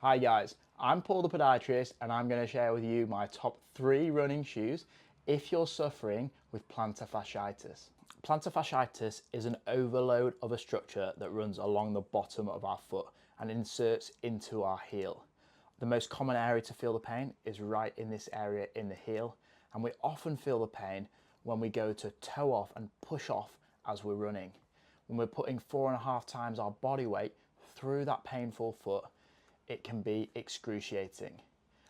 Hi guys, I'm Paul the Podiatrist and I'm going to share with you my top 3 running shoes if you're suffering with plantar fasciitis. Plantar fasciitis is an overload of a structure that runs along the bottom of our foot and inserts into our heel. The most common area to feel the pain is right in this area in the heel, and we often feel the pain when we go to toe off and push off as we're running. When we're putting 4.5 times our body weight through that painful foot, it can be excruciating.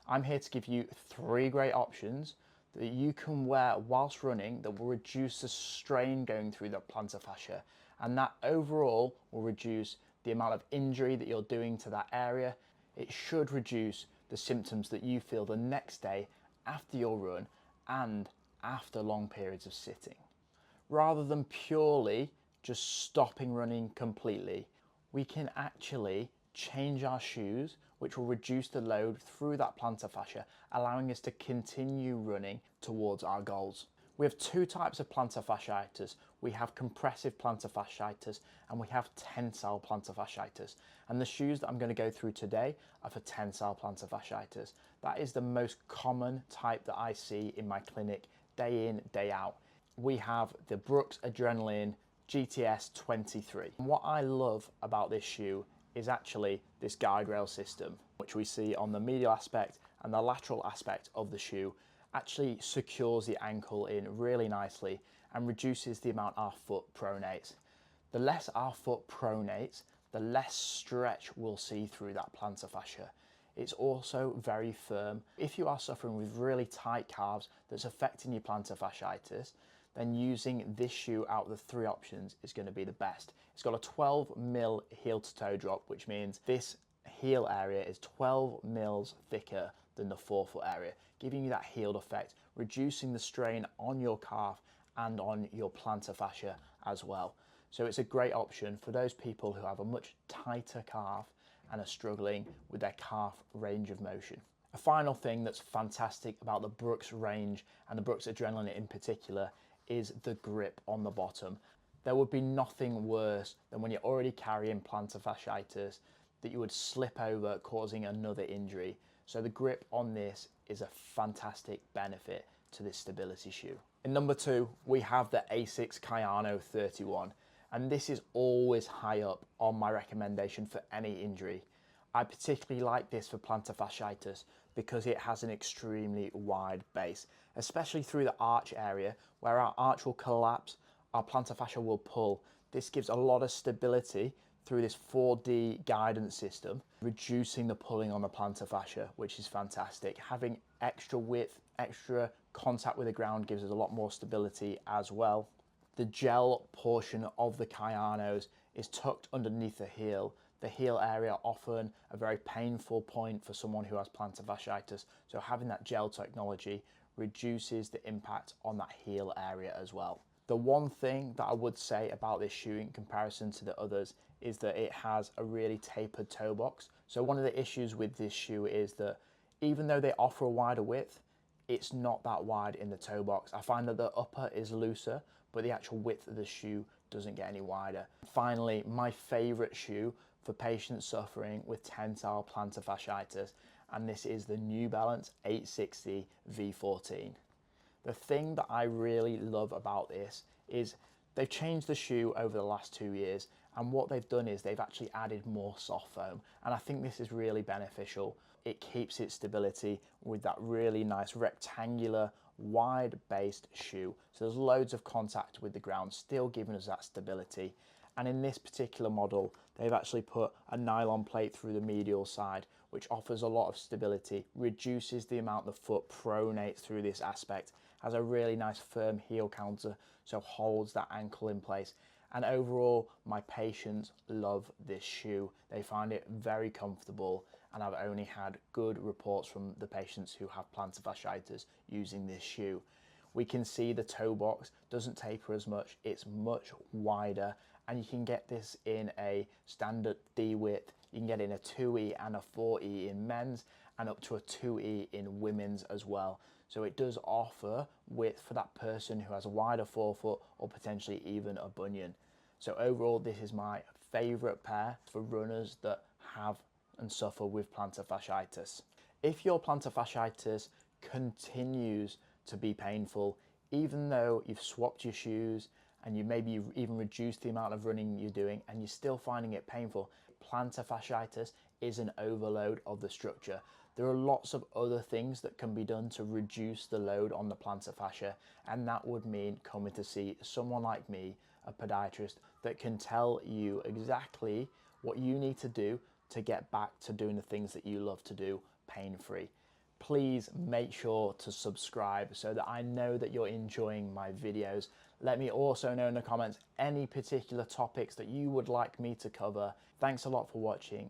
I'm here to give you 3 great options that you can wear whilst running that will reduce the strain going through the plantar fascia, and that overall will reduce the amount of injury that you're doing to that area. It should reduce the symptoms that you feel the next day after your run and after long periods of sitting. Rather than purely just stopping running completely, we can actually change our shoes, which will reduce the load through that plantar fascia, allowing us to continue running towards our goals. We have 2 types of plantar fasciitis. We have compressive plantar fasciitis and we have tensile plantar fasciitis. And the shoes that I'm going to go through today are for tensile plantar fasciitis. That is the most common type that I see in my clinic day in, day out. We have the BrooksAdrenaline GTS 23. And what I love about this shoe is actually this guide rail system, which we see on the medial aspect and the lateral aspect of the shoe, actually secures the ankle in really nicely and reduces the amount our foot pronates. The less our foot pronates, the less stretch we'll see through that plantar fascia. It's also very firm. If you are suffering with really tight calves that's affecting your plantar fasciitis, then using this shoe out of the 3 options is going to be the best. It's got a 12 mil heel to toe drop, which means this heel area is 12 mils thicker than the forefoot area, giving you that healed effect, reducing the strain on your calf and on your plantar fascia as well. So it's a great option for those people who have a much tighter calf and are struggling with their calf range of motion. A final thing that's fantastic about the Brooks range and the BrooksAdrenaline in particular is the grip on the bottom. There would be nothing worse than when you're already carrying plantar fasciitis that you would slip over, causing another injury. So the grip on this is a fantastic benefit to this stability shoe. In number 2, we have the Asics Kayano 31, and this is always high up on my recommendation for any injury. I particularly like this for plantar fasciitis because it has an extremely wide base, especially through the arch area where our arch will collapse, our plantar fascia will pull. This gives a lot of stability through this 4D guidance system, reducing the pulling on the plantar fascia, which is fantastic. Having extra width, extra contact with the ground gives us a lot more stability as well. The gel portion of the Kayanos is tucked underneath the heel. The heel area often a very painful point for someone who has plantar fasciitis, so having that gel technology reduces the impact on that heel area as well. The one thing that I would say about this shoe in comparison to the others is that it has a really tapered toe box. So one of the issues with this shoe is that even though they offer a wider width, it's not that wide in the toe box. I find that the upper is looser, but the actual width of the shoe doesn't get any wider. Finally, my favorite shoe for patients suffering with tensile plantar fasciitis, and this is the New Balance 860 V14. The thing that I really love about this is they've changed the shoe over the last 2 years, and what they've done is they've actually added more soft foam, and I think this is really beneficial. It keeps its stability with that really nice rectangular wide based shoe, so there's loads of contact with the ground, still giving us that stability. And in this particular model, they've actually put a nylon plate through the medial side, which offers a lot of stability, reduces the amount the foot pronates through this aspect, has a really nice firm heel counter, so holds that ankle in place. And overall, my patients love this shoe. They find it very comfortable, and I've only had good reports from the patients who have plantar fasciitis using this shoe. We can see the toe box doesn't taper as much, it's much wider, and you can get this in a standard D width. You can get it in a 2E and a 4E in men's, and up to a 2E in women's as well. So it does offer width for that person who has a wider forefoot or potentially even a bunion. So overall, this is my favorite pair for runners that have and suffer with plantar fasciitis. If your plantar fasciitis continues to be painful, even though you've swapped your shoes and you maybe even reduced the amount of running you're doing and you're still finding it painful, plantar fasciitis is an overload of the structure. There are lots of other things that can be done to reduce the load on the plantar fascia, and that would mean coming to see someone like me, a podiatrist, that can tell you exactly what you need to do to get back to doing the things that you love to do pain-free. Please make sure to subscribe so that I know that you're enjoying my videos. Let me also know in the comments any particular topics that you would like me to cover. Thanks a lot for watching.